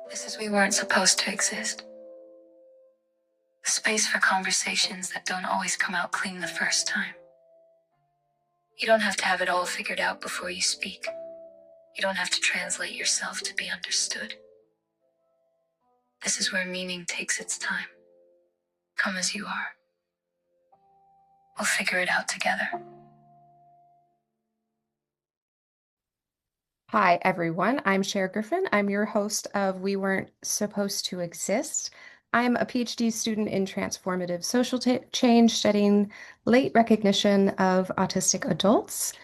Places we weren't supposed to exist. A space for conversations that don't always come out clean the first time. You don't have to have it all figured out before you speak. You don't have to translate yourself to be understood. This is where meaning takes its time. Come as you are. We'll figure it out together. Hi, everyone. I'm Cher Griffin. I'm your host of We Weren't Supposed to Exist. I'm a PhD student in transformative social change, studying late recognition of autistic adults.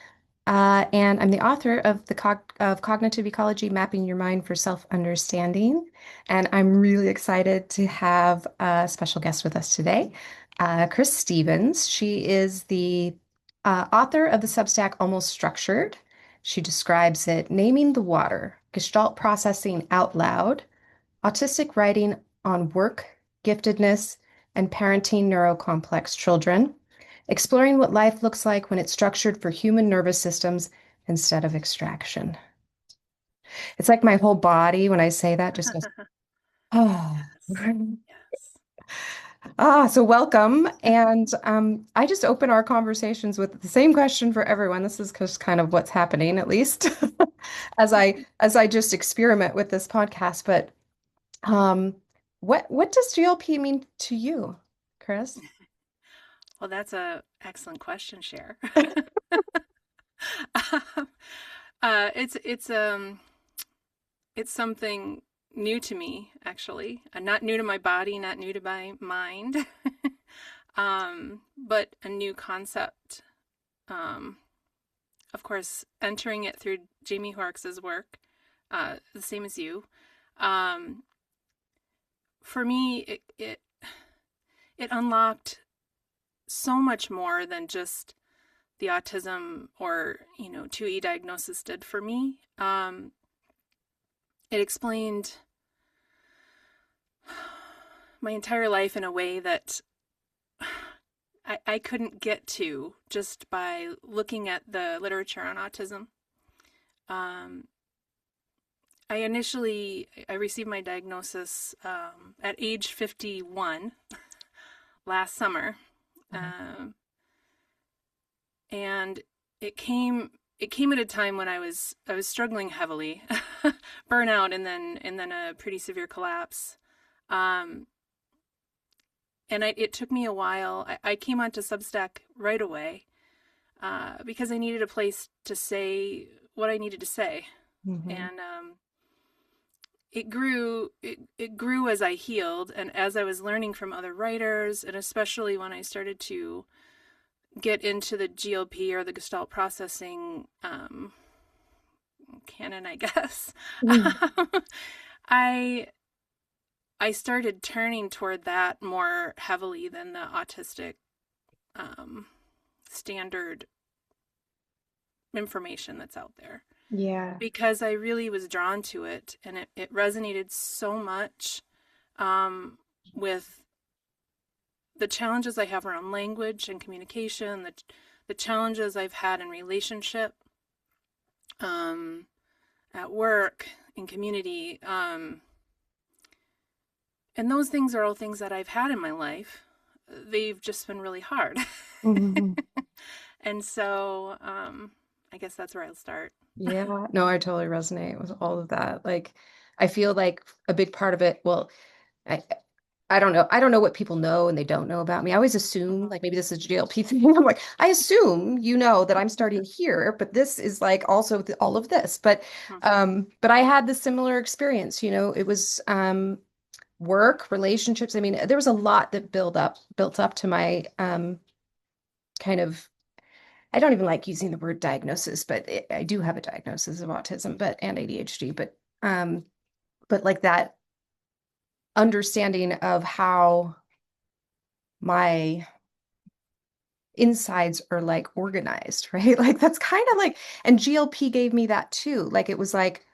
And I'm the author of Cognitive Ecology, Mapping Your Mind for Self-Understanding. And I'm really excited to have a special guest with us today, Chris Stevens. She is the author of the Substack Almost Structured. She describes it naming the water, Gestalt processing out loud, autistic writing on work, giftedness, and parenting neurocomplex children, exploring what life looks like when it's structured for human nervous systems instead of extraction. It's like my whole body when I say that just goes, oh. Yes. Yes. So welcome. And I just open our conversations with the same question for everyone. This is just kind of what's happening, at least as I just experiment with this podcast. But um, what does GLP mean to you, Chris? Well, that's a excellent question, Cher. It's it's something new to me, actually. Not new to my body, not new to my mind, but a new concept. Um, of course, entering it through Jamie Horrocks' work, the same as you. Um, for me, it unlocked so much more than just the autism or 2E diagnosis did for me. It explained my entire life in a way that I couldn't get to just by looking at the literature on autism. Um, I received my diagnosis at age 51 last summer, um, and it came at a time when I was struggling heavily, burnout, and then a pretty severe collapse. Um, and it took me a while. I came onto Substack right away because I needed a place to say what I needed to say, Mhm. and it grew. It grew as I healed, and as I was learning from other writers, and especially when I started to get into the GLP or the Gestalt processing canon, I guess. Mhm. I I started turning toward that more heavily than the autistic um, standard information that's out there Yeah. because I really was drawn to it, and it resonated so much um, with the challenges I have around language and communication, the challenges I've had in relationship, um, at work, in community. And those things are all things that I've had in my life. They've just been really hard. Mhm. And so I guess that's where I'll start. Yeah, no, I totally resonate with all of that. Like, I feel like a big part of it, well, I I don't know. I don't know what people know and they don't know about me. I always assume, Mhm. like maybe this is a GLP thing. I'm like, I assume you know that I'm starting here, but this is like also all of this. But I had this similar experience, it was work, relationships. I mean, there was a lot that built up to my kind of I don't even like using the word diagnosis, but I do have a diagnosis of autism, and ADHD, but like that understanding of how my insides are like organized, right? Like that's kind of like, and GLP gave me that too. Like it was like,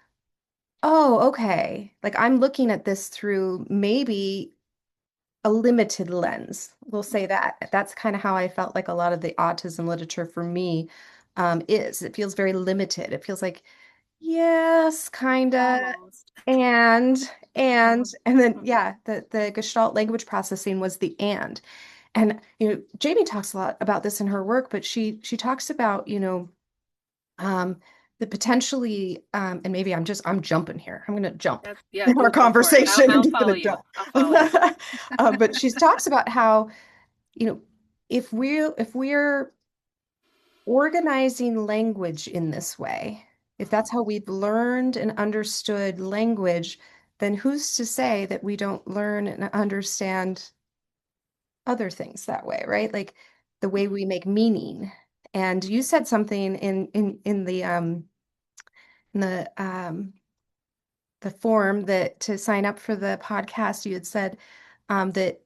oh, okay. Like I'm looking at this through maybe a limited lens. We'll say that. That's kind of how I felt like a lot of the autism literature for me is. It feels very limited. It feels like, yes, kind of. Almost. And Mm-hmm. and then Mm-hmm. yeah, the Gestalt language processing was the and. And Jamie talks a lot about this in her work, but she talks about, um, the potentially, and maybe I'm jumping here. I'm gonna jump Yeah, in our go for it. conversation. I'm I'll just follow gonna you. jump. I'll follow you. But she talks about how, you know, if we're organizing language in this way, if Mm-hmm. that's how we've learned and understood language, then who's to say that we don't learn and understand other things that way, right? Like the way Mm-hmm. we make meaning. And you said something in the form that to sign up for the podcast, you had said that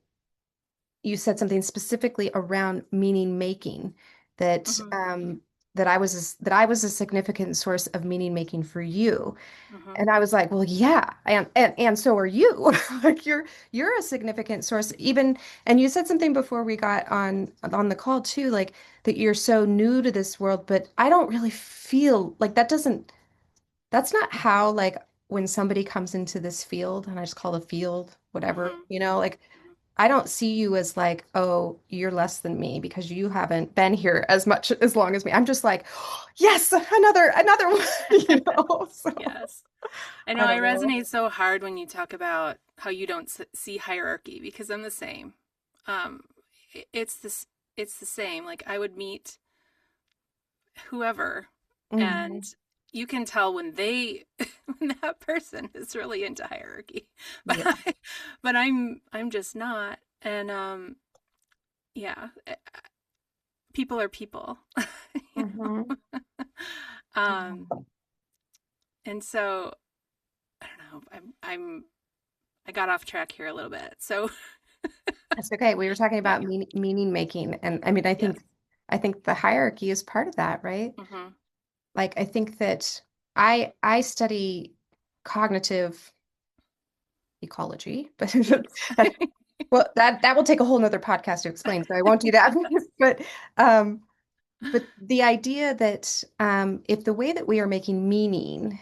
you said something specifically around meaning making that Mm-hmm. that I was a significant source of meaning making for you. Mm-hmm. And I was like, well, yeah, and so are you. Like you're a significant source even, and you said something before we got on the call too, like that you're so new to this world, but I don't really feel like that's not how like when somebody comes into this field, and I just call the field whatever, Mm-hmm. like I don't see you as like, oh, you're less than me because you haven't been here as much as long as me. I'm just like, yes, another one, So Yes. I know I I don't know. resonate so hard when you talk about how you don't see hierarchy because I'm the same. Um, it's this, it's the same. Like I would meet whoever, and Hmm. you can tell when they, when that person is really into hierarchy, but Yeah. I'm just not. And yeah, people are people, you Hmm. know. Um, and so I don't know. I got off track here a little bit. So That's okay. We were talking yeah, about meaning making, and I mean, yes. I think the hierarchy is part of that, right? Mm-hmm. Like, I think that I study cognitive ecology, but Yes. that, well, that will take a whole nother podcast to explain, so I won't do that. But um, but the idea that if the way that we are making meaning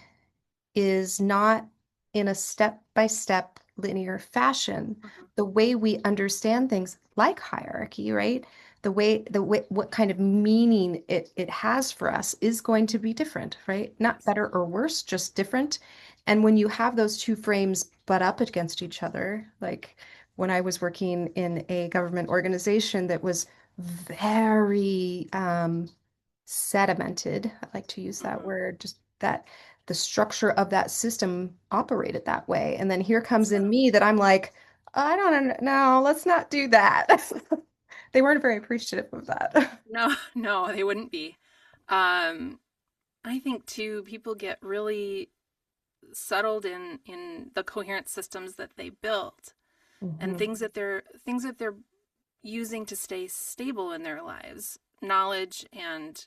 is not in a step-by-step linear fashion. Mm-hmm. The way we understand things like hierarchy, right? The way what kind of meaning it has for us is going to be different, right? Not Yes. better or worse, just different. And when you have those two frames butt up against each other, like when I was working in a government organization that was very sedimented, I like to use that Mm-hmm. word, just that the structure of that system operated that way. And then here comes in So me that I'm like, I don't know, let's not do that. They weren't very appreciative of that. no, no, they wouldn't be. Um, I think too, people get really settled in the coherent systems that they built and Hmm. things that they're using to stay stable in their lives, knowledge and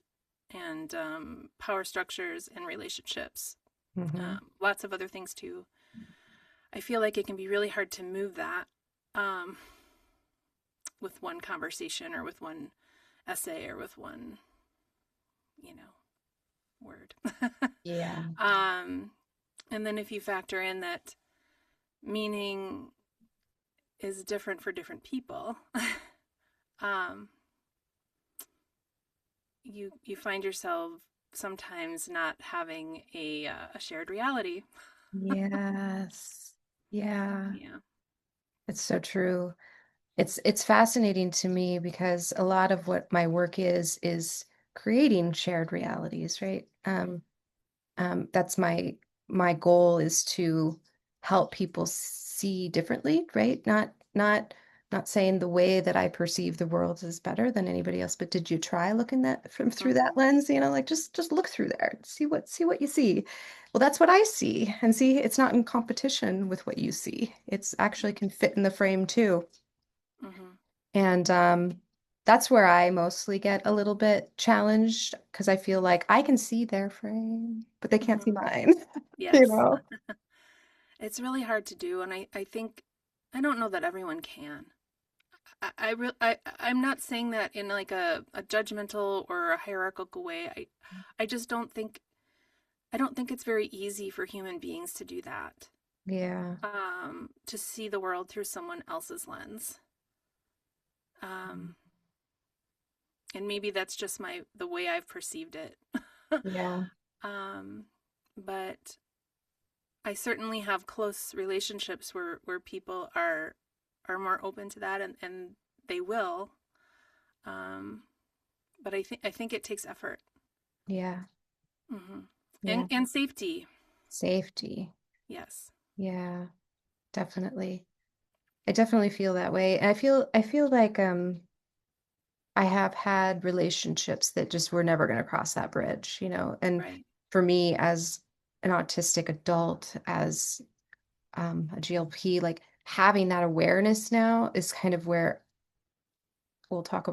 power structures and relationships, Hmm. lots of other things too. I feel like it can be really hard to move that um, with one conversation or with one essay or with one, you know, word. Yeah. um, and then if you factor in that meaning is different for different people, um, you find yourself sometimes not having a shared reality. Yes. Yeah. Yeah. It's so true. It's fascinating to me because a lot of what my work is creating shared realities, right? Mm-hmm. That's my goal is to help people see differently, right? Not saying the way that I perceive the world is better than anybody else, but did you try looking that from through Mm-hmm. that lens? Like just look through there, see what you see. Well, that's what I see, and see, it's not in competition with what you see. It's actually can fit in the frame too. Mm-hmm. And that's where I mostly get a little bit challenged because I feel like I can see their frame, but they can't see Mm-hmm. mine, you Yes. know? It's really hard to do, and I think I don't know that everyone can. I'm not saying that in like a judgmental or a hierarchical way. I just don't think I don't think it's very easy for human beings to do that. Yeah. to see the world through someone else's lens. Um, and maybe that's just the way I've perceived it. Yeah. um, but I certainly have close relationships where people are more open to that, and they will. Um, but I think it takes effort. Yeah. Hmm. Yeah. And safety. Safety. Yes. Yeah, definitely. I definitely feel that way. And I feel like I have had relationships that just were never going to cross that bridge, you know. And Right. for me as an autistic adult, as a GLP, like having that awareness now is kind of where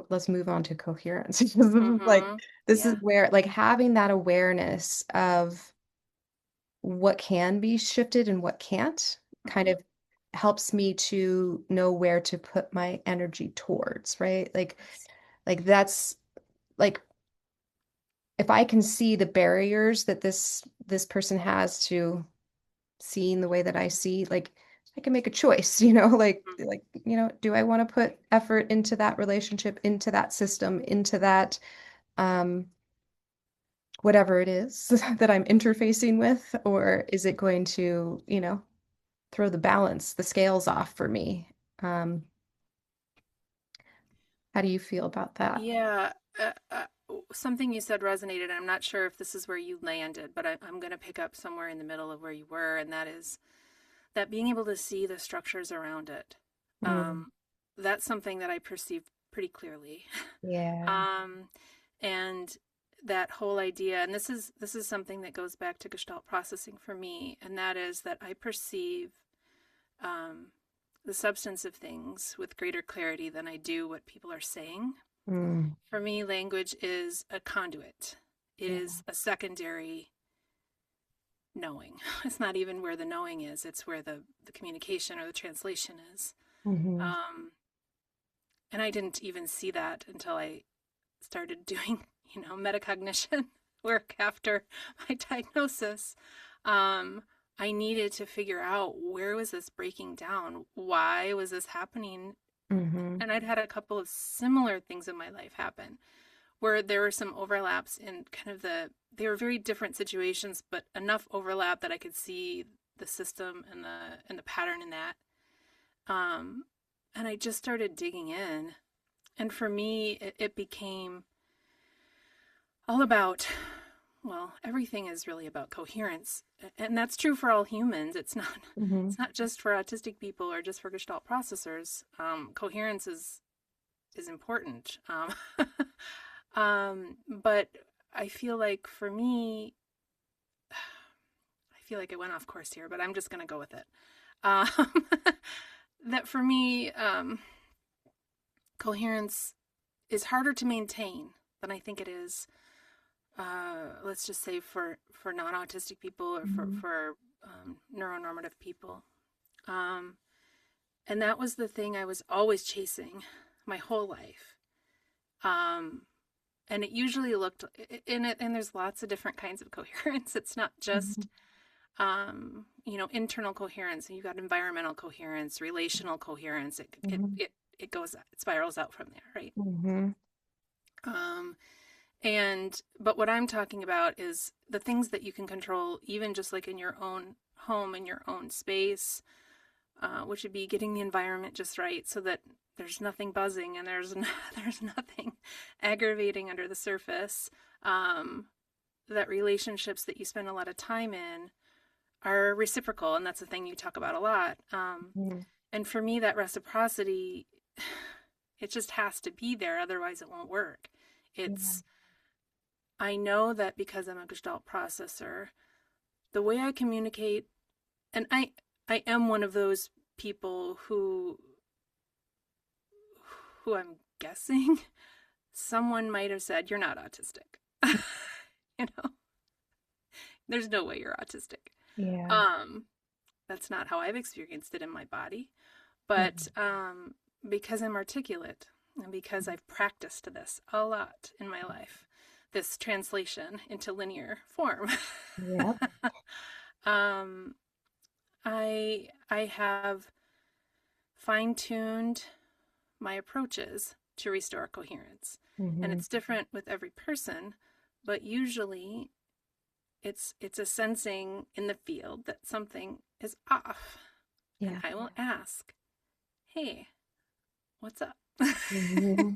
let's move on to coherence. This is like Hmm. this is Yeah. where like having that awareness of what can be shifted and what can't kind Hmm. of helps me to know where to put my energy towards, right? Yes. Like that's like if I can see the barriers that this person has to seeing the way that I see, like I can make a choice, Mhm. do I want to put effort into that relationship, into that system, into that um whatever it is that I'm interfacing with, or is it going to, throw the scales off for me? Um, how do you feel about that? Yeah. Something you said resonated. I'm not sure if this is where you landed, but I'm going to pick up somewhere in the middle of where you were, and that is that being able to see the structures around it. Mm, That's something that I perceive pretty clearly. yeah. um, and that whole idea, and this is something that goes back to Gestalt processing for me, and that is that I perceive um, the substance of things with greater clarity than I do what people are saying. Mm, For me, language is a conduit. It yeah. is a secondary knowing. It's not even where the knowing is, it's where the communication or the translation is. Hmm. Um, and I didn't even see that until I started doing, metacognition work after my diagnosis. Um, I needed to figure out where was this breaking down? Why was this happening? Hmm. And I'd had a couple of similar things in my life happen where there were some overlaps in kind of they were very different situations, but enough overlap that I could see the system and the pattern in that. Um, and I just started digging in. And for me, it became all about, well, everything is really about coherence. And that's true for all humans. It's not Hmm. it's not just for autistic people or just for Gestalt processors. Coherence is important. But I feel like for me, I feel like I went off course here, but I'm just going to go with it. Um, that for me, coherence is harder to maintain than I think it is. Let's just say for non-autistic people or Hmm. for neuronormative people. Um, and that was the thing I was always chasing my whole life. Um, and it usually looked in it, and there's lots of different kinds of coherence. It's not just internal coherence. You've got environmental coherence, relational coherence. Hmm. It goes, it spirals out from there, right? Hmm. Um, but what I'm talking about is the things that you can control, even just like in your own home, in your own space, which would be getting the environment just right so that there's nothing buzzing and there's nothing aggravating under the surface. Um, that relationships that you spend a lot of time in are reciprocal, and that's a thing you talk about a lot. Hmm. And for me, that reciprocity, it just has to be there, otherwise it won't work. Yeah. It's I know that because I'm a Gestalt processor, the way I communicate, and I am one of those people who I'm guessing someone might have said you're not autistic. There's no way you're autistic. Yeah. Um, that's not how I've experienced it in my body. But Mhm. because I'm articulate and because I've practiced this a lot in my life, this translation into linear form, Yep. um, I have fine-tuned my approaches to restore coherence. And Hmm. it's different with every person, but usually it's a sensing in the field that something is off. And Yeah. I will ask, "Hey, what's up?" Hmm.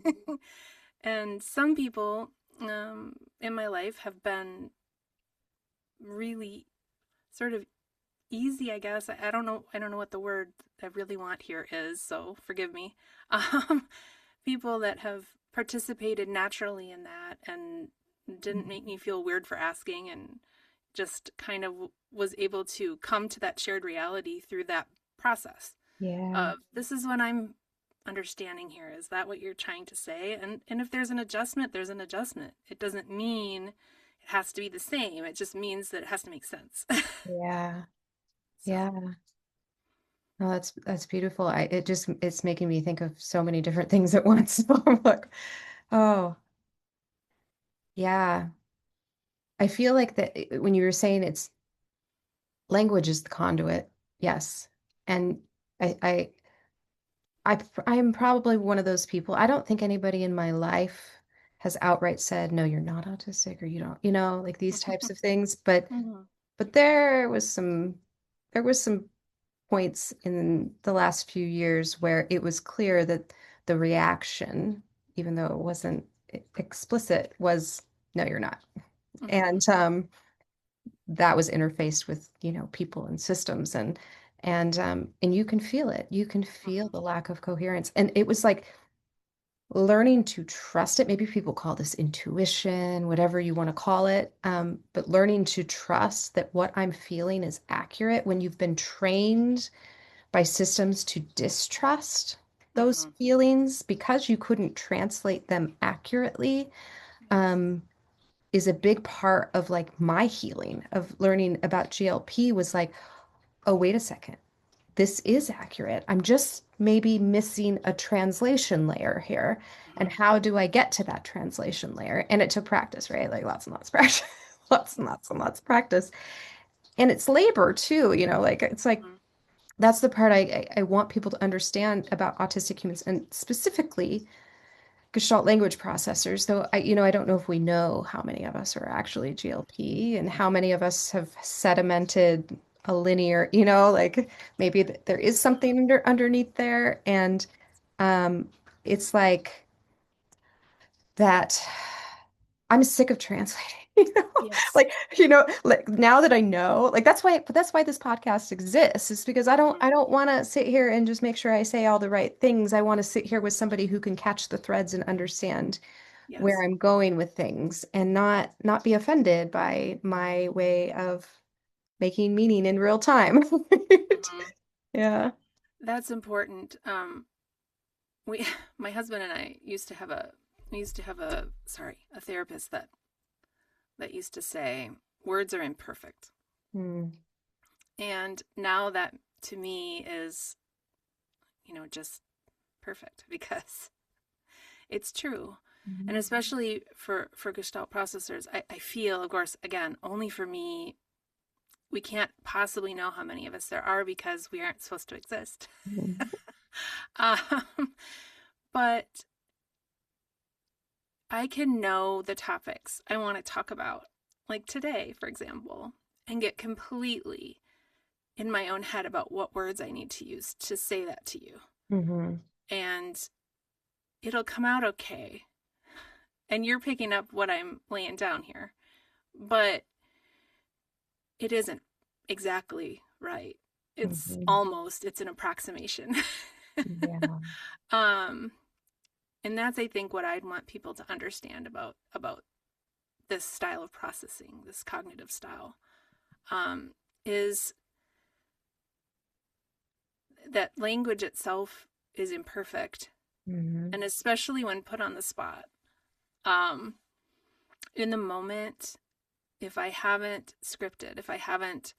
And some people in my life have been really sort of easy, I guess. I don't know. I don't know what the word I really want here is, so forgive me. Um, People that have participated naturally in that and didn't make me feel weird for asking, and just kind of was able to come to that shared reality through that process Yeah. of, this is what I'm understanding here. Is that what you're trying to say? And if there's an adjustment, there's an adjustment. It doesn't mean it has to be the same. It just means that it has to make sense. Yeah. So, Yeah. No, that's beautiful. It's making me think of so many different things at once. I'm like, oh, yeah. I feel like that when you were saying it's language is the conduit, yes. And I I I am probably one of those people. I don't think anybody in my life has outright said, no, you're not autistic or you don't, like these types of things. But mhm, but there was some points in the last few years where it was clear that the reaction, even though it wasn't explicit, was no, you're not. mhm, And that was interfaced with, people and systems and you can feel it. You can feel mhm, the lack of coherence. And it was like learning to trust it. Maybe people call this intuition, whatever you want to call it. But learning to trust that what I'm feeling is accurate when you've been trained by systems to distrust those mhm. feelings because you couldn't translate them accurately, Yes. um, is a big part of like my healing of learning about GLP was like, oh, wait a second. This is accurate. I'm just maybe missing a translation layer here. And Mhm. how do I get to that translation layer? And it took practice, right? Like lots and lots of practice, lots and lots and lots of practice. And it's labor too, like it's like Mhm. that's the part I want people to understand about autistic humans and specifically Gestalt language processors, though I don't know if we know how many of us are actually GLP and how many of us have sedimented a linear, like maybe there is something underneath there. And um, it's like that I'm sick of translating. Yes. Like now that I know, like that's why this podcast exists, is because I don't Mhm. I don't want to sit here and just make sure I say all the right things. I want to sit here with somebody who can catch the threads and understand where Yes. I'm going with things and not be offended by my way of making meaning in real time. Mhm. Yeah. That's important. We, my husband and I used to have a a therapist that used to say words are imperfect, Mm. and now that to me is, just perfect because it's true. And Mhm. especially for Gestalt processors, I feel, of course, again, only for me, we can't possibly know how many of us there are because we aren't supposed to exist. Mhm. um, but I can know the topics I want to talk about, like today, for example, and get completely in my own head about what words I need to use to say that to you. Mhm. And it'll come out okay. And you're picking up what I'm laying down here, but it isn't exactly right. Mhm. It's an approximation. Yeah. um, and that's, I think, what I'd want people to understand about this style of processing, this cognitive style, um, is that language itself is imperfect, Mhm. and especially when put on the spot. Um, in the moment, if I haven't scripted, if I haven't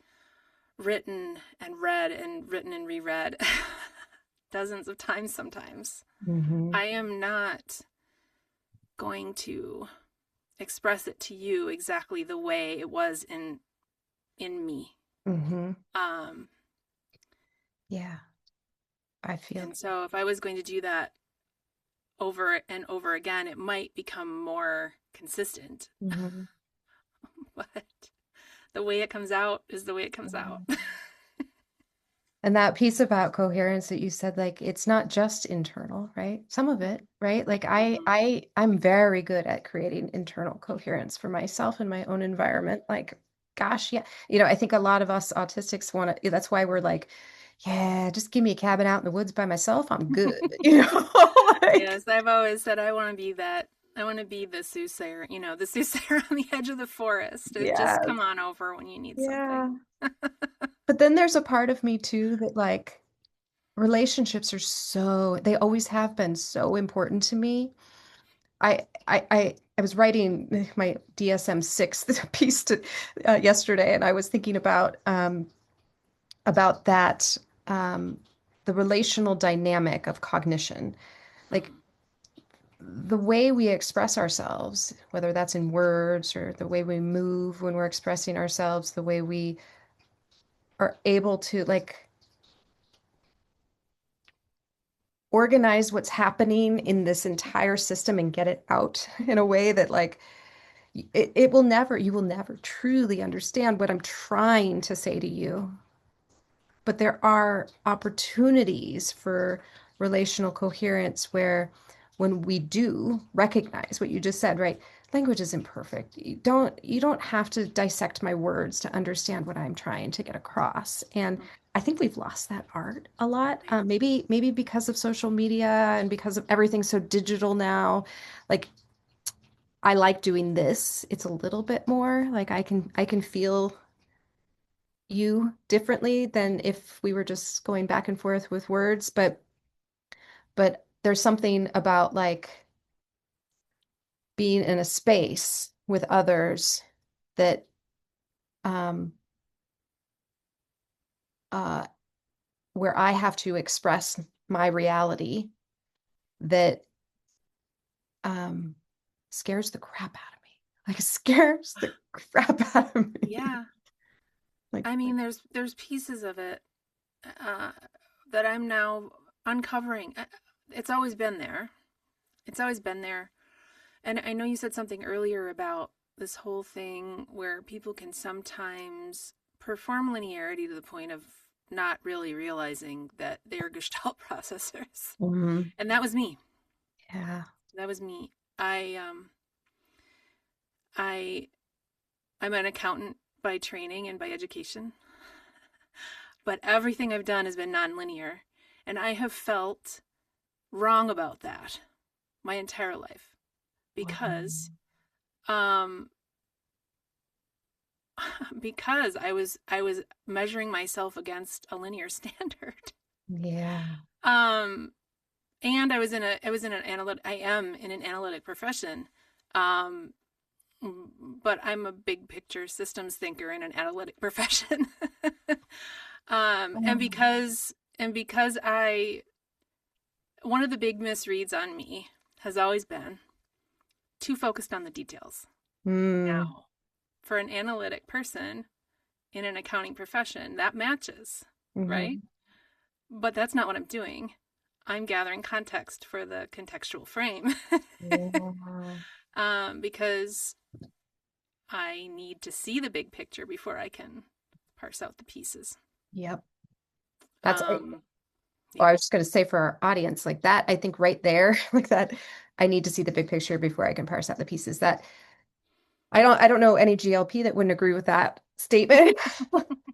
written and read and written and reread dozens of times sometimes, Mhm. I am not going to express it to you exactly the way it was in me. Mhm. Um, Yeah, I feel. And so if I was going to do that over and over again, it might become more consistent. Mhm. But the way it comes out is the way it comes out. Yeah. And that piece about coherence that you said, like, it's not just internal, right? Some of it, right? Like Mhm. I'm very good at creating internal coherence for myself and my own environment. Like, gosh, yeah. I think a lot of us autistics want to, that's why we're like, yeah, just give me a cabin out in the woods by myself. I'm good. Like, Yes, I've always said I want to be that. I want to be the soothsayer, the soothsayer on the edge of the forest. To just yeah, come on over when you need something. yeah. But then there's a part of me too that like relationships are they always have been so important to me. I was writing my DSM-6 piece yesterday, and I was thinking about that the relational dynamic of cognition, like Mhm. the way we express ourselves, whether that's in words or the way we move when we're expressing ourselves, the way we are able to like organize what's happening in this entire system and get it out in a way that like it will never, you will never truly understand what I'm trying to say to you. But there are opportunities for relational coherence where when we do recognize what you just said, right? Language isn't perfect. You don't have to dissect my words to understand what I'm trying to get across. And Mhm. I think we've lost that art a lot. Yeah. Maybe because of social media and because of everything so digital now. Like I like doing this. It's a little bit more like I can feel you differently than if we were just going back and forth with words, but there's something about like being in a space with others that um uh where I have to express my reality that um scares the crap out of me. Like scares the crap out of me. Yeah. Like I mean, there's pieces of it uh, that I'm now uncovering. It's always been there. It's always been there. And I know you said something earlier about this whole thing where people can sometimes perform linearity to the point of not really realizing that they're Gestalt processors. mhm. And that was me. Yeah. That was me. I I I'm an accountant by training and by education, but everything I've done has been nonlinear, and I have felt wrong about that my entire life Wow. because um because I was measuring myself against a linear standard. Yeah. Um and I am in an analytic profession. Um but I'm a big picture systems thinker in an analytic profession. And Oh. because I one of the big misreads on me has always been too focused on the details. Mm. Now, for an analytic person in an accounting profession, that matches, right? Hmm. But that's not what I'm doing. I'm gathering context for the contextual frame Yeah. because I need to see the big picture before I can parse out the pieces. Yep. That's Um, Well, yeah. I was just going to say for our audience, like that, I think right there, like that, I need to see the big picture before I can parse out the pieces. That I don't know any GLP that wouldn't agree with that statement.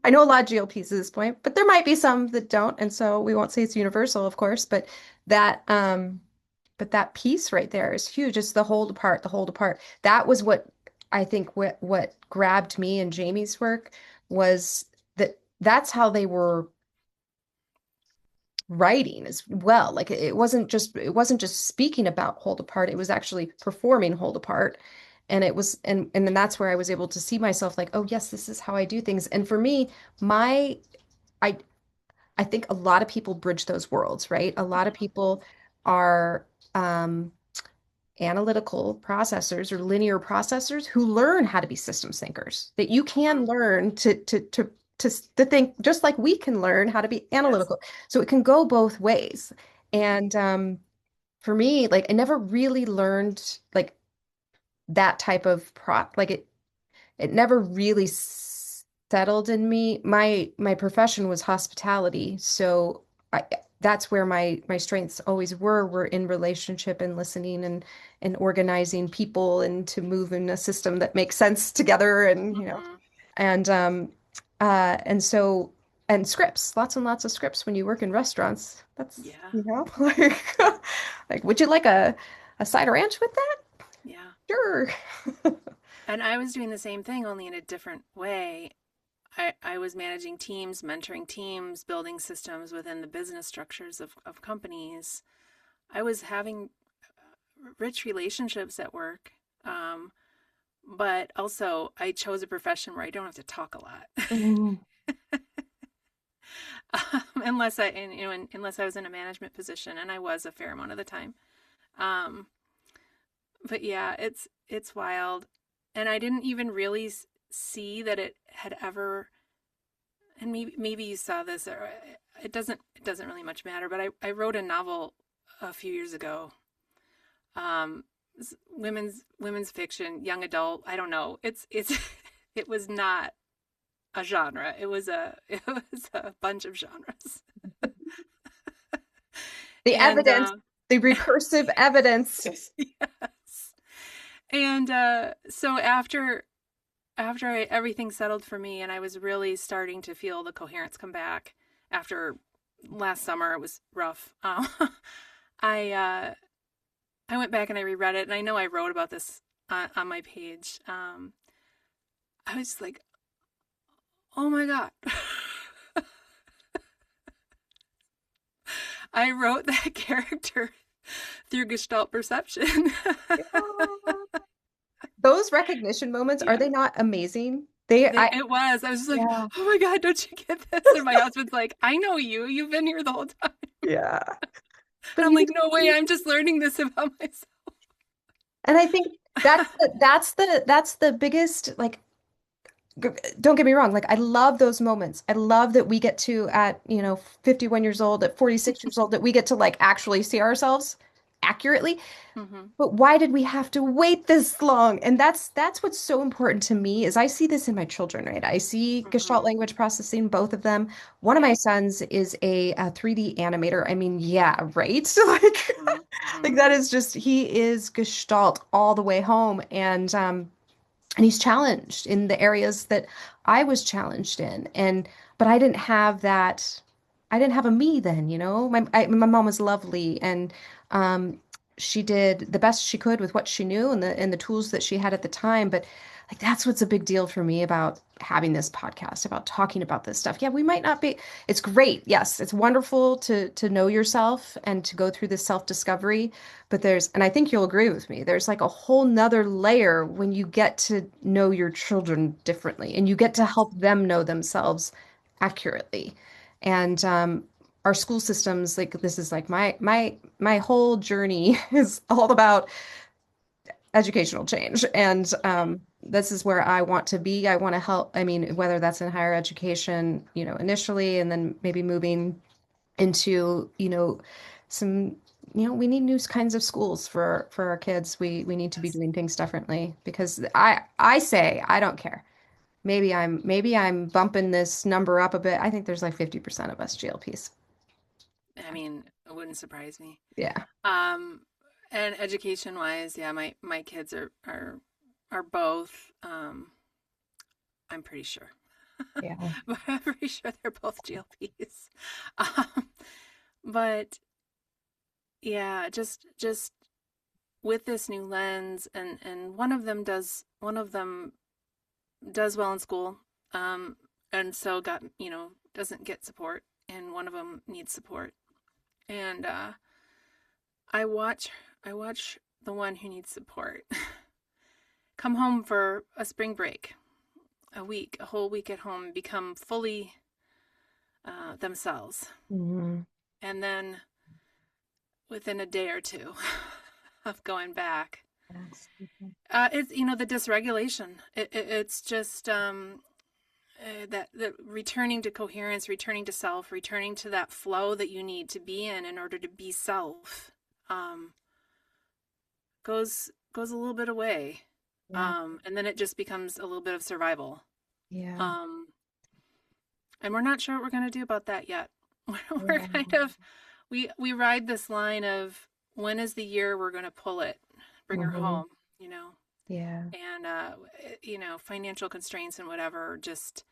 I know a lot of GLPs at this point, but there might be some that don't, and so we won't say it's universal, of course, that but that piece right there is huge. It's the hold apart, the hold apart. That was what I think what grabbed me in Jamie's work was that that's how they were writing as well. Like it wasn't just speaking about hold apart, it was actually performing hold apart. And it was and then that's where I was able to see myself like, oh yes, this is how I do things. And for me, my I I think a lot of people bridge those worlds, right? A lot of people are um analytical processors or linear processors who learn how to be systems thinkers. That you can Mhm. learn to to think just like we can learn how to be Yes. analytical. So it can go both ways. Mm-hmm. And for me, like I never really learned like that type of like it never really settled in me. My profession was hospitality, so I that's where my strengths always were in relationship and listening and organizing people and to move in a system that makes sense together and Mm-hmm. and and so and scripts, lots and lots of scripts when you work in restaurants. That's Yeah. like like would you like a side ranch with that? Yeah. Sure. And I was doing the same thing, only in a different way. I was managing teams, mentoring teams, building systems within the business structures of companies. I was having rich relationships at work. But also, I chose a profession where I don't have to talk a lot. Mm. Unless I, and, unless I was in a management position, and I was a fair amount of the time. Um, but yeah, it's wild, and I didn't even really see that it had ever. And maybe you saw this, or it doesn't really much matter. But I wrote a novel a few years ago. Um, women's fiction, young adult. I don't know. It's it was not a genre. It was a bunch of genres. The And evidence, the recursive evidence. yes. And so everything settled for me, and I was really starting to feel the coherence come back after last summer. It was rough. I I went back and I reread it, and I know I wrote about this on my page. I was like, oh my god. I wrote that character through Gestalt perception. Those recognition moments, are Yeah. they not amazing? They, It was. I was just like, yeah, oh my God, don't you get this? And my husband's like, I know you. You've been here the whole time. yeah. And But I'm you, like, no way. I'm just learning this about myself. and I think that's the biggest like g- don't get me wrong, like I love those moments. I love that we get to at, 51 years old, at 46 years old, that we get to like actually see ourselves accurately. Mm-hmm. But why did we have to wait this long? And that's what's so important to me is I see this in my children, right? I see Gestalt Mm-hmm. language processing, both of them. One of Yeah. my sons is a 3D animator. I mean, yeah, right? Like Mm-hmm. that is just he is Gestalt all the way home. And he's challenged in the areas that I was challenged in. And but I didn't have that. I didn't have a me then, you know. My mom was lovely, and um, she did the best she could with what she knew and the tools that she had at the time. But like that's what's a big deal for me about having this podcast, about talking about this stuff. Yeah, we might not be. It's great. Yes, it's wonderful to know yourself and to go through this self-discovery. But and I think you'll agree with me, there's like a whole nother layer when you get to know your children differently and you get to Yes. help them know themselves accurately. And our school systems, like this is like my whole journey is all about educational change. And this is where I want to be. I want to help. I mean, whether that's in higher education, initially, and then maybe moving into, some, we need new kinds of schools for our kids. We need to be Yes. doing things differently because I say I don't care. Maybe I'm bumping this number up a bit. I think there's like 50% of us GLPs. I mean, it wouldn't surprise me. Yeah. Um, and education wise, yeah, my kids are both. I'm pretty sure. Yeah. But I'm pretty sure they're both GLPs. Um, but yeah, just with this new lens, and one of them does well in school, and so got doesn't get support, and one of them needs support, and I watch I watch the one who needs support come home for a spring break, a whole week at home, become fully themselves, Mhm. and then within a day or two of going back, Absolutely. it's the dysregulation. It's just that returning to coherence, returning to self, returning to that flow that you need to be in order to be self, um, goes a little bit away, Yeah. and then it just becomes a little bit of survival. Yeah. Um, and we're not sure what we're going to do about that yet. We're Yeah. kind of we ride this line of when is the year we're going to pull it, bring her Hmm. home, you know, Yeah. and financial constraints and whatever. Just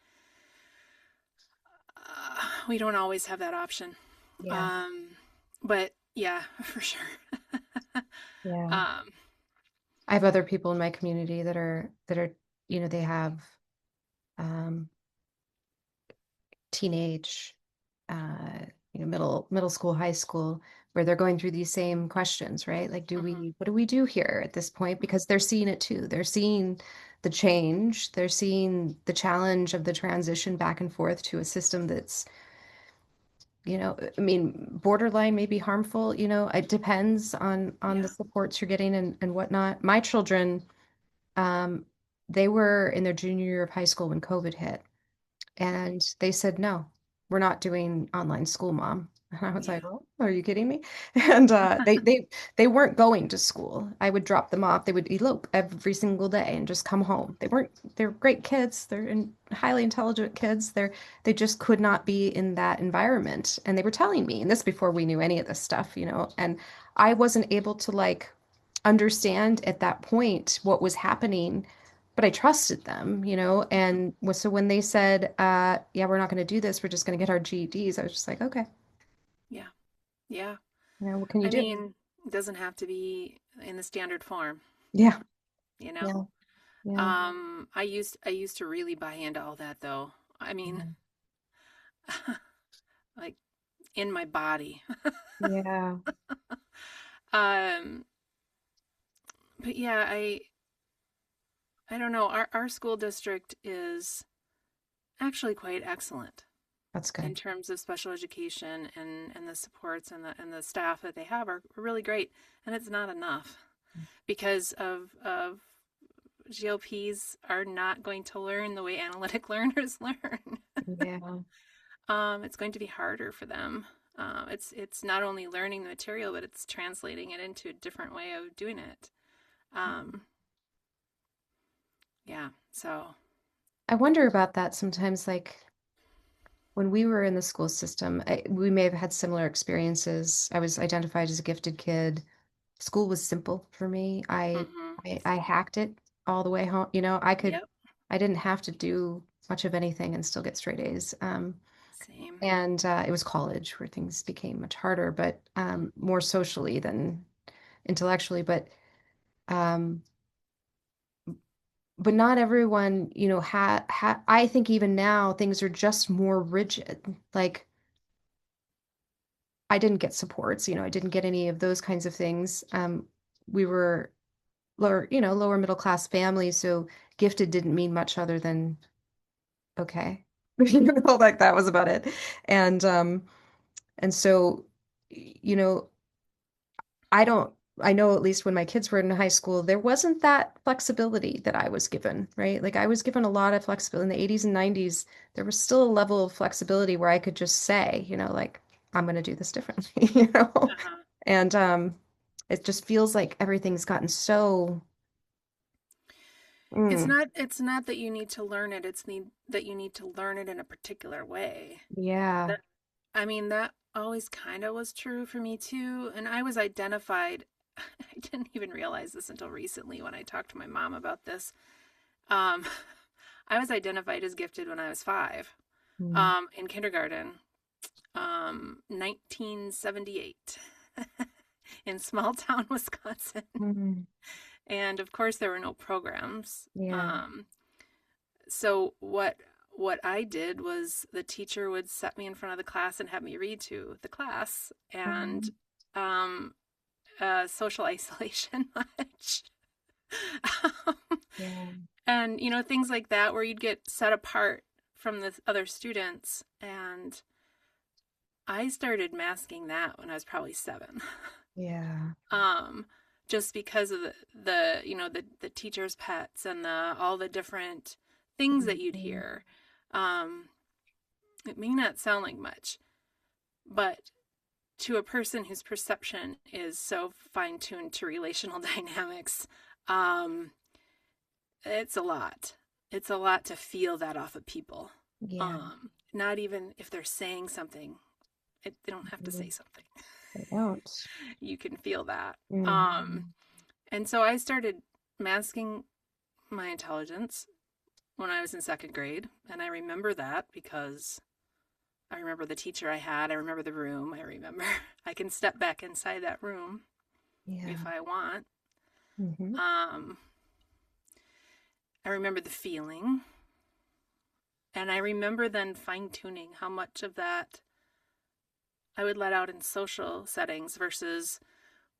we don't always have that option. Yeah. Um, but yeah, for sure. Yeah. um, I have other people in my community that are, they have um teenage, uh, middle school, high school, where they're going through these same questions, right? Like, mhm, what do we do here at this point? Because they're seeing it too. They're seeing the change. They're seeing the challenge of the transition back and forth to a system that's, I mean, borderline may be harmful, it depends on the yeah, supports you're getting and whatnot. My children, um, they were in their junior year of high school when COVID hit. mhm, And they said, no, we're not doing online school, Mom. And I was yeah, like, well, are you kidding me? And they weren't going to school. I would drop them off. They would elope every single day and just come home. They're great kids. Highly intelligent kids. They just could not be in that environment. And they were telling me, and this before we knew any of this stuff, and I wasn't able to like understand at that point what was happening, but I trusted them, mhm, so when they said, yeah, we're not going to do this, we're just going to get our GEDs, I was just like, okay, yeah, yeah. what can you I do? mean, it doesn't have to be in the standard form, Yeah, you know. yeah, yeah, I used to really buy into all that though. I mean, like in my body. yeah, um, but yeah, I don't know. Our school district is actually quite excellent that's in good. terms of special education, and the supports and the staff that they have are really great. And it's not enough because of GLPs are not going to learn the way analytic learners learn. Yeah. It's going to be harder for them. It's not only learning the material, but it's translating it into a different way of doing it. Um, yeah. So. I wonder about that sometimes, like when we were in the school system, we may have had similar experiences. I was identified as a gifted kid. School was simple for me. Mhm. I hacked it all the way home. Yep. I didn't have to do much of anything and still get straight A's. Same. And it was college where things became much harder, but Mm. more socially than intellectually. Um, but not everyone, I think even now things are just more rigid. Like I didn't get supports, I didn't get any of those kinds of things. We were lower middle class families, so gifted didn't mean much other than okay. Like that was about it. And so, you know, I don't, I know at least when my kids were in high school, there wasn't that flexibility that I was given, right? Like I was given a lot of flexibility in the 80s and 90s. There was still a level of flexibility where I could just say, like, I'm going to do this differently, Uh-huh. And it just feels like everything's gotten so, It's mm, not it's not that you need to learn it, it's need that you need to learn it in a particular way. yeah. That I mean that always kind of was true for me too, and I was identified I didn't even realize this until recently when I talked to my mom about this. Um I was identified as gifted when I was 5, Mm, in kindergarten, 1978, in small town Wisconsin. mm, And of course there were no programs. yeah. So what I did was the teacher would set me in front of the class and have me read to the class, and Um, um, social isolation much. Um, yeah. and things like that where you'd get set apart from the other students, and I started masking that when I was probably 7. Yeah. um, just because of the teacher's pets and the all the different things that you'd Mhm. hear. Um, it may not sound like much, but to a person whose perception is so fine tuned to relational dynamics, um, it's a lot. It's a lot to feel that off of people. Yeah. Not even if they're saying something, they don't have to say Mhm. something. I don't. You can feel that. Um, Mhm. and so I started masking my intelligence when I was in second grade. And I remember that because I remember the teacher I had. I remember the room. I remember I can step back inside that room Yeah. if I want. Hmm. Um, I remember the feeling. And I remember then fine tuning how much of that I would let out in social settings versus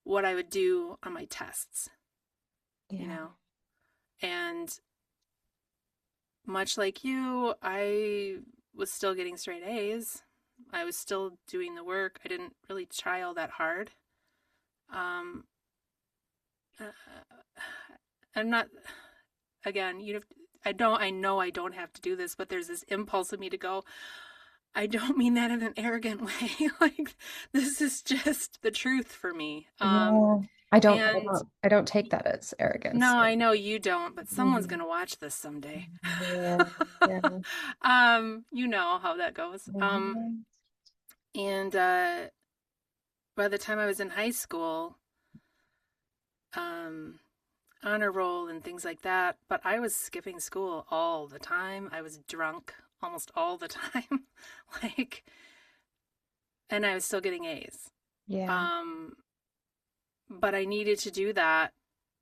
what I would do on my tests, you Yeah. know? And much like you, I was still getting straight A's. I was still doing the work. I didn't really try all that hard. Um, uh, I'm not, again, I know I don't have to do this, but there's this impulse of me to go, I don't mean that in an arrogant way. Like, this is just the truth for me. Yeah. I don't, I And don't, I don't take that as arrogance. no, I know you don't, but someone's Mhm. going to watch this someday. Yeah. Yeah. You know how that goes. Mhm. And by the time I was in high school, um, honor roll and things like that, but I was skipping school all the time. I was drunk almost all the time. like, and I was still getting A's. Yeah. Um, but I needed to do that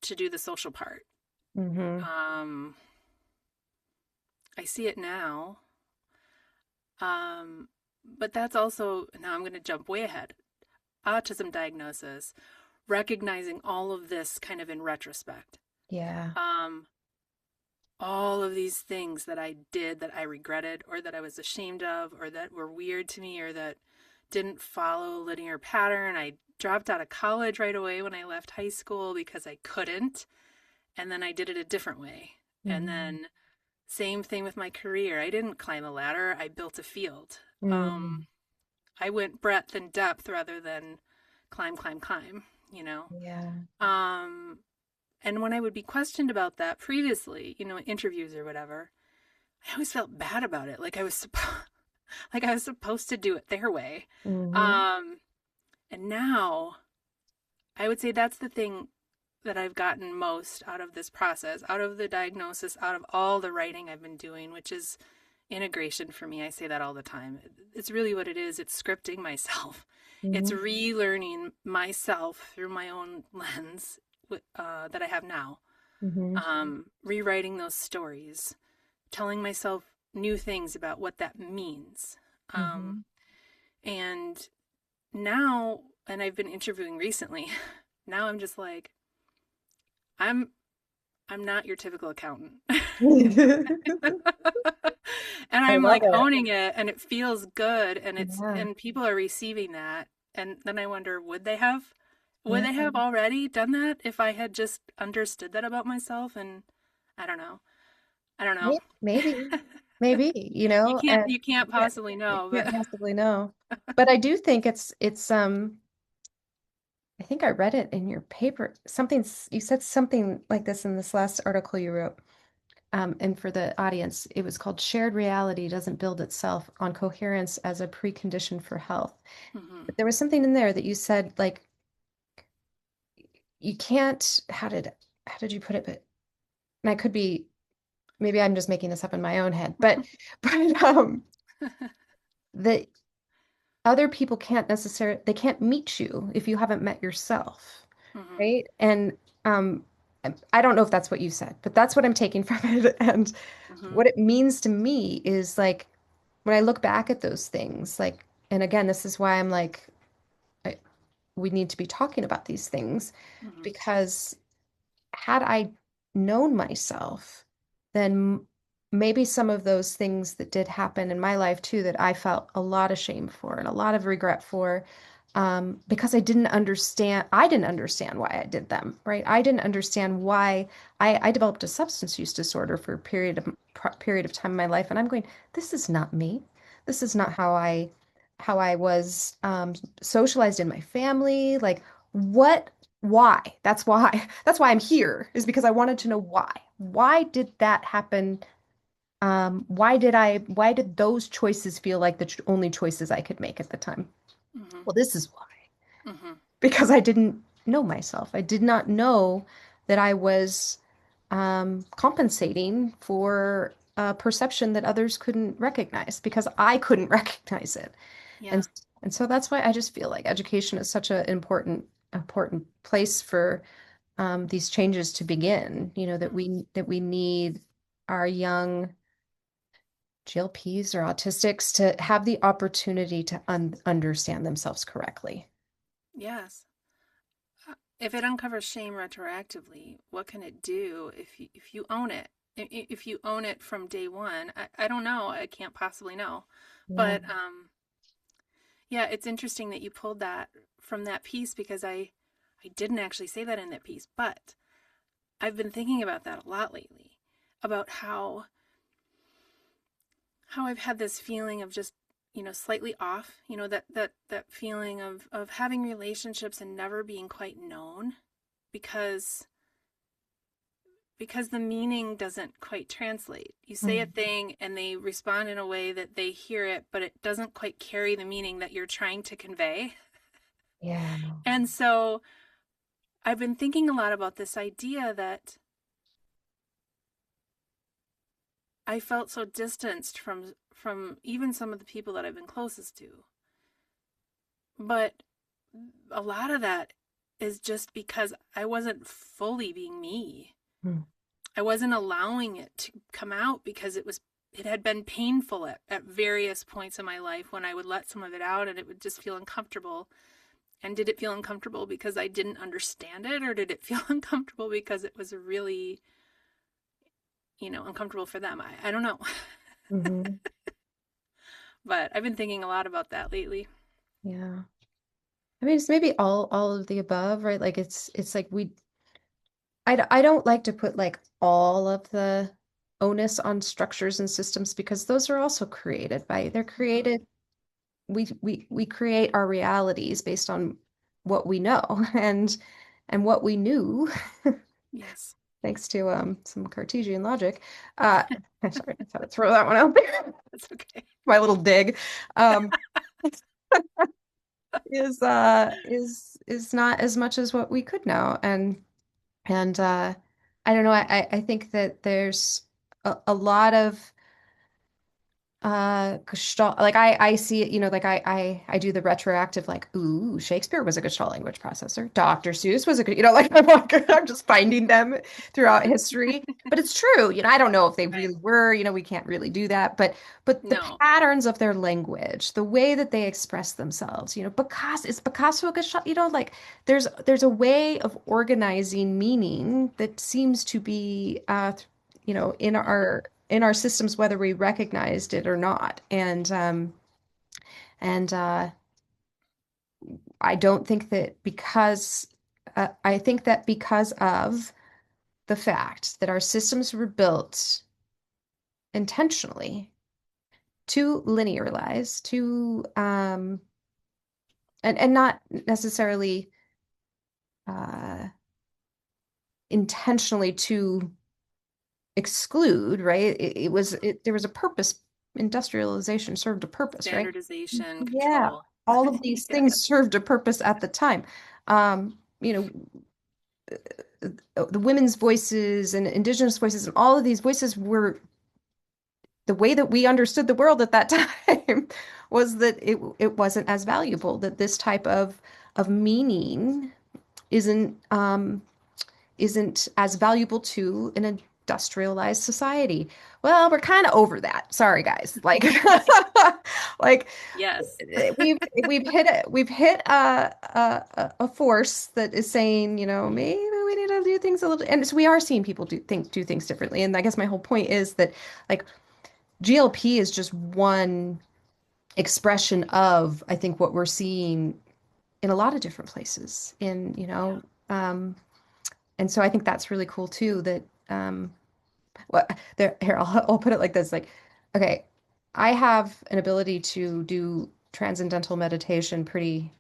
to do the social part. Hmm. Um, I see it now. Um, but that's also, now I'm going to jump way ahead. Autism diagnosis, recognizing all of this kind of in retrospect. Yeah. Um, all of these things that I did that I regretted or that I was ashamed of or that were weird to me or that didn't follow a linear pattern. I dropped out of college right away when I left high school because I couldn't. And then I did it a different way. And Hmm. then same thing with my career. I didn't climb a ladder. I built a field. Mm. I went breadth and depth rather than climb, you know. Yeah. Um, and when I would be questioned about that previously, in interviews or whatever, I always felt bad about it. Like I was supposed to do it their way. Hmm. Um, and now I would say that's the thing that I've gotten most out of this process, out of the diagnosis, out of all the writing I've been doing, which is integration for me. I say that all the time. It's really what it is. It's scripting myself. It's Hmm. relearning myself through my own lens that I have now. Hmm. Rewriting those stories, telling myself new things about what that means. Um, Hmm. and now, and I've been interviewing recently, now I'm just like, I'm I'm not your typical accountant. And I I'm love like it. owning it and it feels good and Yeah. people are receiving that. And then I wonder, would Yeah. they have already done that if I had just understood that about myself? And I don't know. I don't know. Maybe, maybe, and You can't you can't, possibly you know, can't but possibly know. But I do think I think I read it in your paper. You said something like this in this last article you wrote. And for the audience, it was called Shared Reality Doesn't Build Itself on Coherence as a Precondition for Health. mhm, But there was something in there that you said, like, you can't, how did you put it? But, and I could be, maybe I'm just making this up in my own head, but, but, that other people they can't meet you if you haven't met yourself, mhm, right? And um, I don't know if that's what you said, but that's what I'm taking from it. And mhm, what it means to me is like when I look back at those things, like, and again, this is why I'm like, I, we need to be talking about these things mhm, because had I known myself, then maybe some of those things that did happen in my life too, that I felt a lot of shame for and a lot of regret for, because I didn't understand why I did them, right? I didn't understand why I developed a substance use disorder for a period of time in my life, and I'm going, this is not me. This is not how I was socialized in my family. Like, what? Why? That's why. That's why I'm here, is because I wanted to know why. Why did that happen? Why did those choices feel like the only choices I could make at the time? Mm-hmm. Well, this is why. Mm-hmm. Because I didn't know myself. I did not know that I was compensating for a perception that others couldn't recognize because I couldn't recognize it. Yeah. And and so that's why I just feel like education is such an important place for these changes to begin. You know, Mm. that we need our young GLPs or autistics to have the opportunity to understand themselves correctly. Yes. If it uncovers shame retroactively, what can it do if you own it? If you own it from day one, I don't know. I can't possibly know. Yeah. But yeah, it's interesting that you pulled that from that piece because I didn't actually say that in that piece, but I've been thinking about that a lot lately, about how I've had this feeling of just, slightly off, that feeling of having relationships and never being quite known because the meaning doesn't quite translate. You say a Mm. thing and they respond in a way that they hear it, but it doesn't quite carry the meaning that you're trying to convey. Yeah. And so I've been thinking a lot about this idea that I felt so distanced from even some of the people that I've been closest to. But a lot of that is just because I wasn't fully being me. Mm. I wasn't allowing it to come out because it had been painful at various points in my life when I would let some of it out and it would just feel uncomfortable. And did it feel uncomfortable because I didn't understand it, or did it feel uncomfortable because it was really, uncomfortable for them? I don't know. Hmm. But I've been thinking a lot about that lately. Yeah. I mean, it's maybe all of the above, right? Like it's like I don't like to put like all of the onus on structures and systems because those are also created by they're Mm-hmm. created we create our realities based on what we know and what we knew Yes. thanks to some Cartesian logic. Uh sorry, I just had to throw that one out there. That's okay. My little dig. Um is not as much as what we could know. And I don't know, I think that there's a lot of Gestalt, like I see it, like I do the retroactive, like, ooh, Shakespeare was a Gestalt language processor. Dr. Seuss was a good, like I'm just finding them throughout history. But it's true, I don't know if they Right. really were, we can't really do that. But the No. patterns of their language, the way that they express themselves, Picasso is Picasso a Gestalt, like there's a way of organizing meaning that seems to be in our systems, whether we recognized it or not. And I don't think that because I think that because of the fact that our systems were built intentionally to linearize, to and not necessarily uh, intentionally to exclude, right? There was a purpose. Industrialization served a purpose, right? Standardization, Yeah, control. all of these Yeah. things served a purpose at the time. Um, you know, the women's voices and indigenous voices and all of these voices were the way that we understood the world at that time was that it wasn't as valuable, that this type of meaning isn't isn't as valuable to an industrialized society. Well, we're kind of over that. Sorry, guys. Like, like Yes. we've hit a force that is saying, maybe we need to do things a little, and so we are seeing people do things differently. And I guess my whole point is that like GLP is just one expression of, I think, what we're seeing in a lot of different places in, Yeah. and so I think that's really cool too that what there here I'll put it like this like okay, I have an ability to do transcendental meditation pretty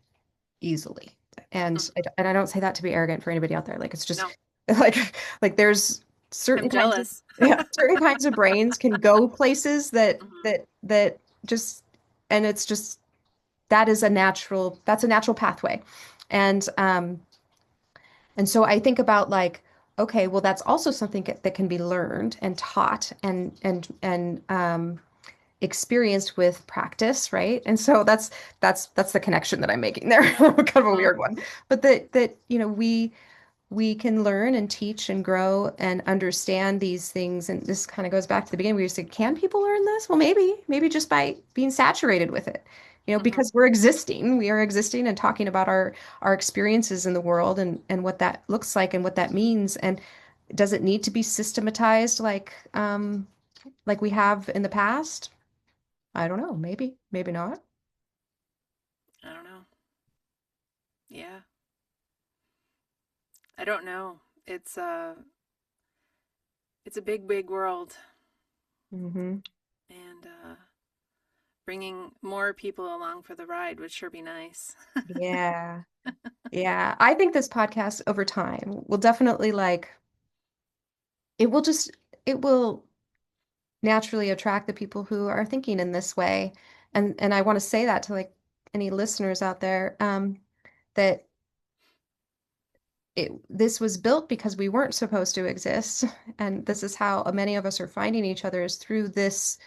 easily. And Mhm. I don't say that to be arrogant for anybody out there. Like it's just No, like there's certain I'm kinds of jealous. yeah, certain kinds of brains can go places Mhm. that just and it's just that's a natural pathway. And and so I think about like, okay, well, that's also something that can be learned and taught and experienced with practice, right? And so that's the connection that I'm making there. Kind of a Mhm. weird one, but that we can learn and teach and grow and understand these things. And this kind of goes back to the beginning. We just said, can people learn this? Well, maybe just by being saturated with it, Mhm. because we are existing and talking about our experiences in the world and what that looks like and what that means. And does it need to be systematized like we have in the past? I don't know. Maybe not. I don't know. Yeah. I don't know. It's a big, big world, Hmm. and bringing more people along for the ride would sure be nice. Yeah. Yeah. I think this podcast over time will definitely like it will just it will naturally attract the people who are thinking in this way. And I want to say that to like any listeners out there, that this was built because we weren't supposed to exist. And this is how many of us are finding each other is through this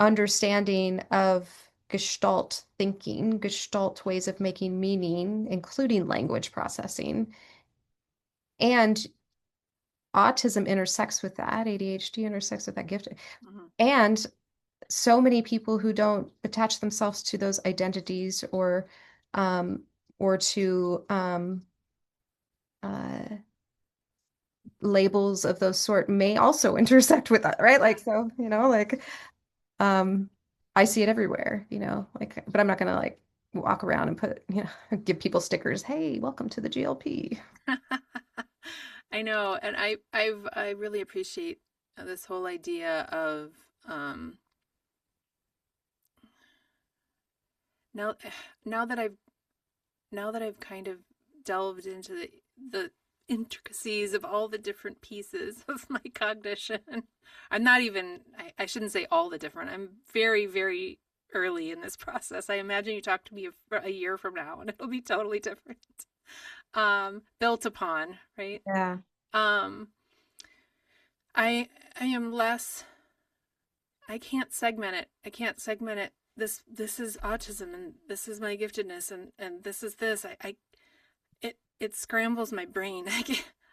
understanding of Gestalt thinking, Gestalt ways of making meaning, including language processing. And autism intersects with that, ADHD intersects with that gift. Mhm. And so many people who don't attach themselves to those identities um, or to uh, labels of those sort may also intersect with that, right? Yeah. Like so, like um, I see it everywhere, like, but I'm not gonna like walk around and put, give people stickers. Hey, welcome to the GLP. I know, and I really appreciate this whole idea of um now now that I've now that I've kind of delved into the intricacies of all the different pieces of my cognition. I'm not even, I shouldn't say all the different. I'm very, very early in this process. I imagine you talk to me a year from now and it'll be totally different. Built upon, right? Yeah, Um, I am less, I can't segment it. I can't segment it. This is autism and this is my giftedness and this is this. It scrambles my brain.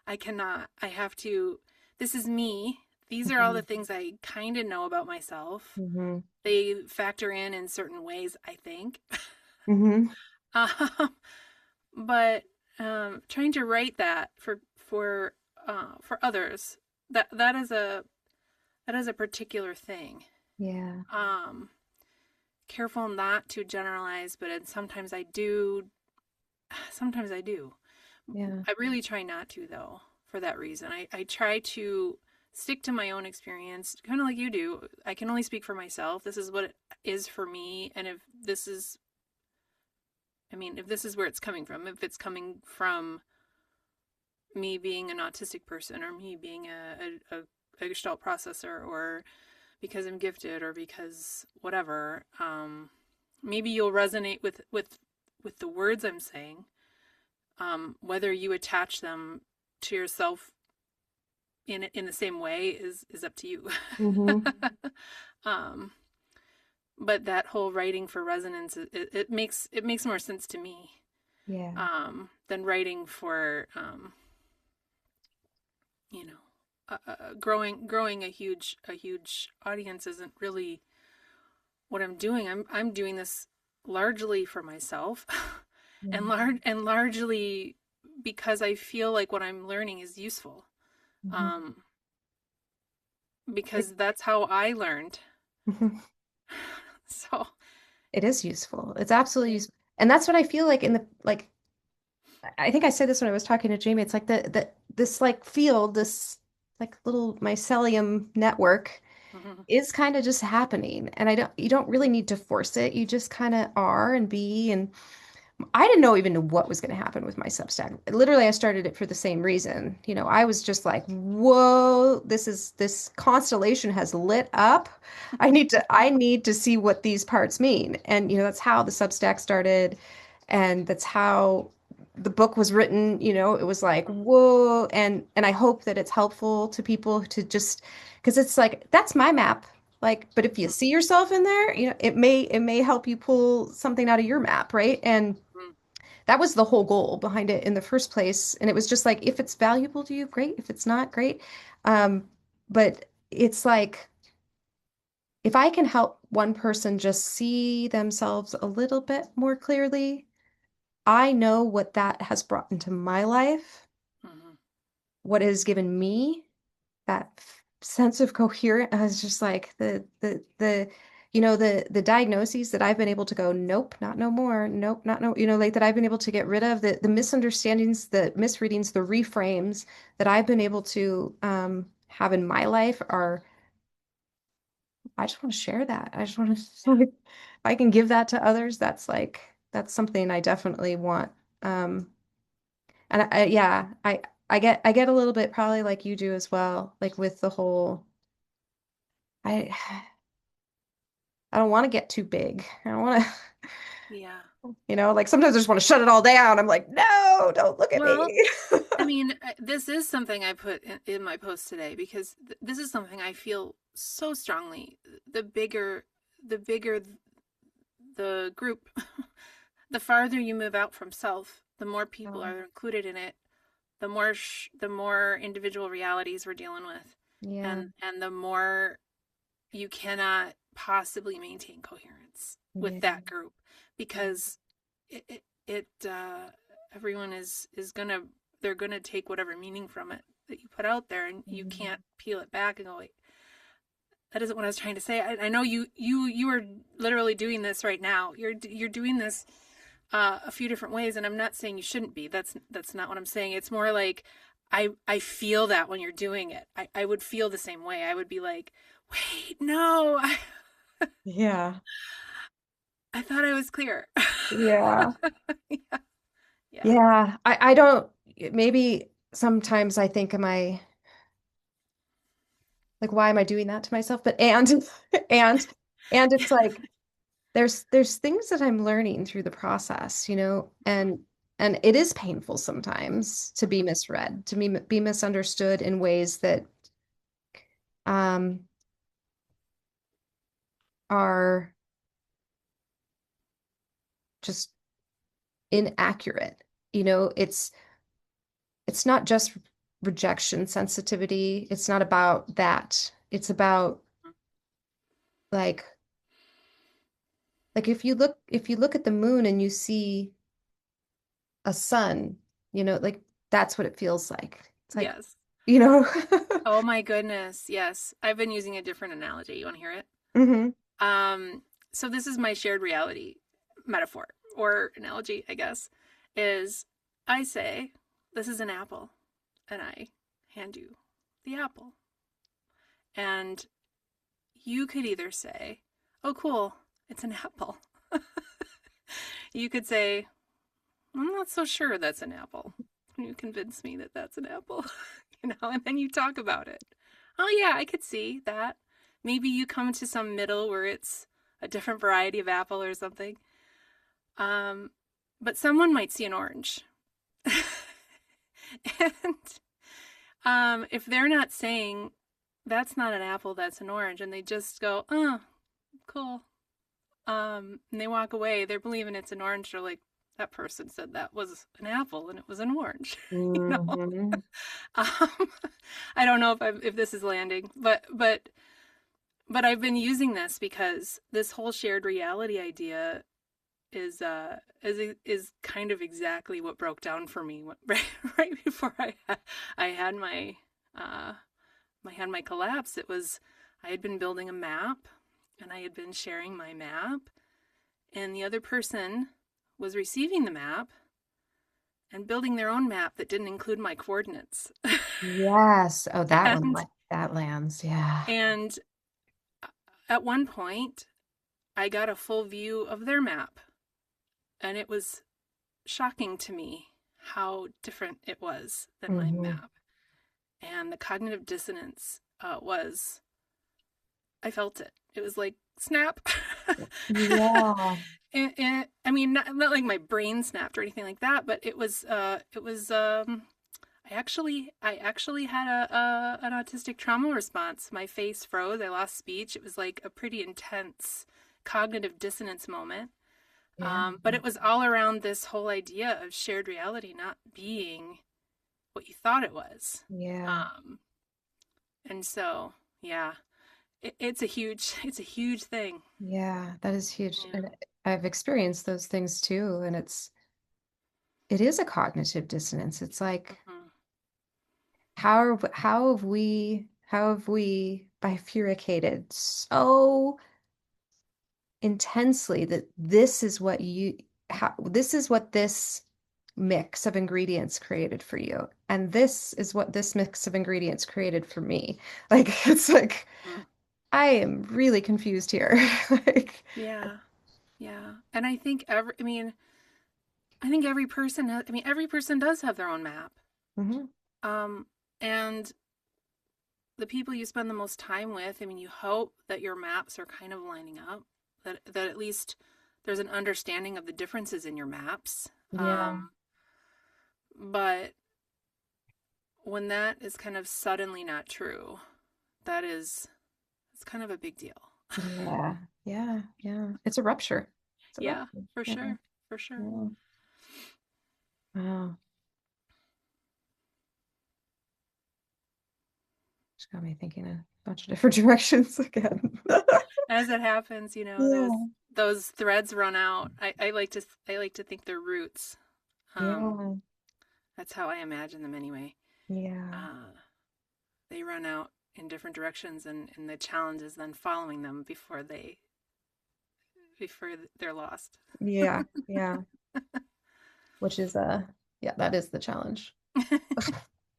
I cannot. I have to. This is me. These are all the hmm things I kind of know about myself. hmm They factor in certain ways, I think. hmm um, but trying to write that for others, that is a particular thing. yeah, Um, Careful not to generalize, but sometimes I do. Sometimes I do. yeah, I really try not to, though, for that reason. I try to stick to my own experience, kind of like you do. I can only speak for myself. This is what it is for me. And if this is, I mean, if this is where it's coming from, if it's coming from me being an autistic person or me being a Gestalt processor or because I'm gifted or because whatever, maybe you'll resonate with the words I'm saying. Whether you attach them to yourself in the same way is up to you. hmm um, but that whole writing for resonance, it makes more sense to me yeah, than writing for you know growing a huge audience isn't really what I'm doing. I'm doing this largely for myself, yeah. and largely because I feel like what I'm learning is useful. hmm Um, It, because that's how I learned. mhm. So It is useful. It's absolutely yeah. useful. And that's what I feel like in the like I think I said this when I was talking to Jamie. It's like the this like field, this like little mycelium network Mhm. is kind of just happening. And I don't you don't really need to force it. You just kind of are and be. And I didn't know even know what was going to happen with my Substack. Literally, I started it for the same reason. I was just like, whoa, this constellation has lit up. I need to see what these parts mean. And that's how the Substack started, and that's how the book was written. It was like, whoa, and I hope that it's helpful to people to just because it's like that's my map. Like, but if you see yourself in there, it may help you pull something out of your map, right? And Mhm. that was the whole goal behind it in the first place. And it was just like, if it's valuable to you, great. If it's not, great. Um, but it's like, if I can help one person just see themselves a little bit more clearly, I know what that has brought into my life, Mhm. what it has given me that sense of coherence. I was just like the diagnoses that I've been able to go, nope, not no more, nope, not no, like that I've been able to get rid of the misunderstandings, the misreadings, the reframes that I've been able to have in my life are. I just want to share that. I just want to like, if I can give that to others, that's something I definitely want. Um, and yeah, I get a little bit probably like you do as well, like with the whole. I I don't want to get too big. I don't want to, Yeah. like sometimes I just want to shut it all down. I'm like, no, don't look at Well, me. I mean, this is something I put in my post today because this is something I feel so strongly. The bigger, the bigger the group, the farther you move out from self, the more people Um, are included in it, the more individual realities we're dealing with, yeah, and the more you cannot possibly maintain coherence with yeah, that group because everyone is gonna they're gonna take whatever meaning from it that you put out there, and you mhm, can't peel it back and go, wait, that isn't what I was trying to say. I know you are literally doing this right now. You're doing this a few different ways, and I'm not saying you shouldn't be. That's not what I'm saying. It's more like I feel that when you're doing it. I would feel the same way. I would be like, wait, no, yeah, I thought I was clear. yeah, Yeah, yeah. yeah. I don't. Maybe sometimes I think, am I like, why am I doing that to myself? But and and it's like there's things that I'm learning through the process, and it is painful sometimes to be misread, to be misunderstood in ways that um are just inaccurate. It's not just rejection sensitivity. It's not about that. It's about like if you look at the moon and you see a sun, like that's what it feels like. It's like, Yes. you know. Oh my goodness. Yes. I've been using a different analogy. You want to hear it? hmm Um, so this is my shared reality metaphor or analogy, I guess, is I say, this is an apple, and I hand you the apple. And you could either say, oh, cool, it's an apple. You could say, I'm not so sure that's an apple. Can you convince me that that's an apple? And then you talk about it. Oh, yeah, I could see that. Maybe you come to some middle where it's a different variety of apple or something. Um, but someone might see an orange. And if they're not saying that's not an apple, that's an orange, and they just go, oh, cool. And they walk away, they're believing it's an orange. They're like, that person said that was an apple and it was an orange. you know? hmm Um, I don't know if this is landing, but I've been using this because this whole shared reality idea is kind of exactly what broke down for me right before I had my uh I had my collapse. It was I had been building a map and I had been sharing my map, and the other person was receiving the map and building their own map that didn't include my coordinates. Yes. Oh, that one, and like that lands. Yeah. and at one point, I got a full view of their map, and it was shocking to me how different it was than my Hmm. map. And the cognitive dissonance was, I felt it. It was like, snap. Yeah. And I mean, not like my brain snapped or anything like that, but I actually had an autistic trauma response. My face froze. I lost speech. It was like a pretty intense cognitive dissonance moment. Yeah. But it was all around this whole idea of shared reality not being what you thought it was. Yeah. Um, and so, yeah, it's a huge thing. Yeah. That is huge. Yeah. And I've experienced those things too. And it is a cognitive dissonance. It's like, Mhm. how have we bifurcated so intensely that this is what this mix of ingredients created for you, and this is what this mix of ingredients created for me. Like it's like Mm. I am really confused here. Like, Yeah. Yeah. And I think every person has, I mean, every person does have their own map. mhm, Um, and the people you spend the most time with, I mean, you hope that your maps are kind of lining up, that at least there's an understanding of the differences in your maps. yeah, But when that is kind of suddenly not true, it's kind of a big deal. yeah, yeah. It's a rupture. It's a Yeah, rupture. for Yeah, sure. For sure. yeah. Wow. Just got me thinking a bunch of different directions again. As it happens, Yeah, those threads run out. I like to think they're roots. Um, yeah, that's how I imagine them anyway. yeah, Uh, they run out in different directions, and the challenge is then following them before they're lost. yeah, yeah. Which is yeah, that is the challenge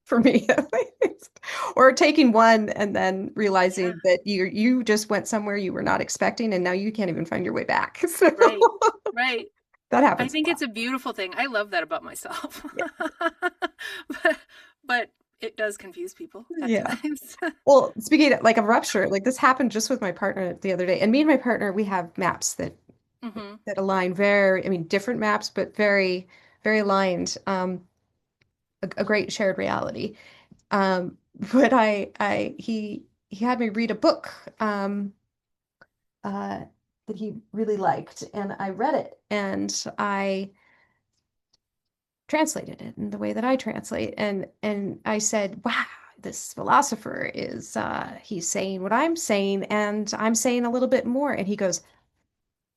for me at least. Or taking one and then Yeah, realizing that you just went somewhere you were not expecting and now you can't even find your way back. So right, right. that I happens a think lot. it's a beautiful thing. I love that about myself. Yeah. but, but it does confuse people at Yeah. times. Well, speaking of, like a rupture, like this happened just with my partner the other day. And me and my partner, we have maps Hmm. that align very, I mean, different maps, but very, very aligned. A great shared reality. Um, but he had me read a book uh, that he really liked, and I read it, and I translated it in the way that I translate, and I said, "Wow, this philosopher is he's saying what I'm saying, and I'm saying a little bit more." And he goes,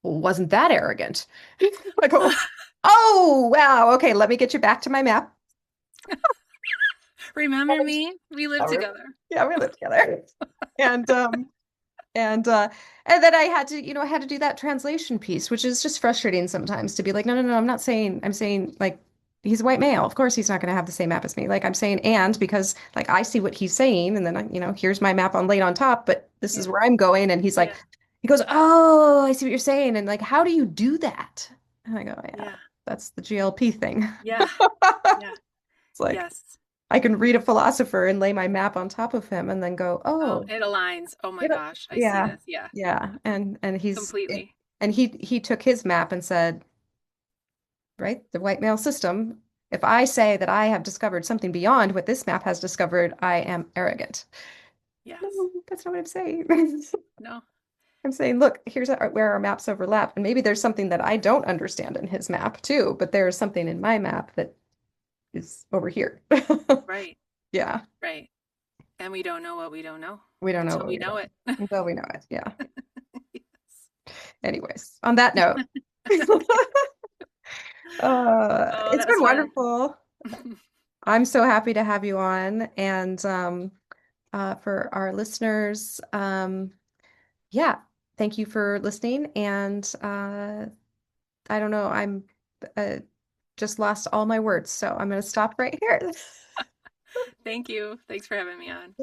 "Well, wasn't that arrogant?" I go, "Oh, wow, okay, let me get you back to my map." Remember me? We live Oh, together. yeah, we live together. And and uh and then I had to do that translation piece, which is just frustrating sometimes to be like, no, no, no, I'm saying like he's a white male. Of course he's not going to have the same map as me. Like I'm saying and because like I see what he's saying and then here's my map on laid on top, but this is Yeah, where I'm going and he's like yeah, he goes, "Oh, I see what you're saying." And like, "How do you do that?" And I go, "Yeah, yeah, that's the GLP thing." yeah, yeah. It's like Yes. I can read a philosopher and lay my map on top of him and then go, Oh, "Oh, it aligns. Oh my you know, gosh, I see yeah, this. Yeah, yeah." And completely. he took his map and said, right, the white male system. If I say that I have discovered something beyond what this map has discovered, I am arrogant. Yes. No, that's not what I'm saying. No. I'm saying, look, here's where our maps overlap, and maybe there's something that I don't understand in his map too, but there's something in my map that is over here. Right. Yeah, Right. And we don't know what we don't know we don't know until what we we know don't it. until we know it. Yeah. Yes. Anyways, on that note, Oh, it's that was been fun. wonderful. I'm so happy to have you on. And for our listeners, yeah, thank you for listening. And I don't know, just lost all my words, so I'm going to stop right here. Thank you. Thanks for having me on.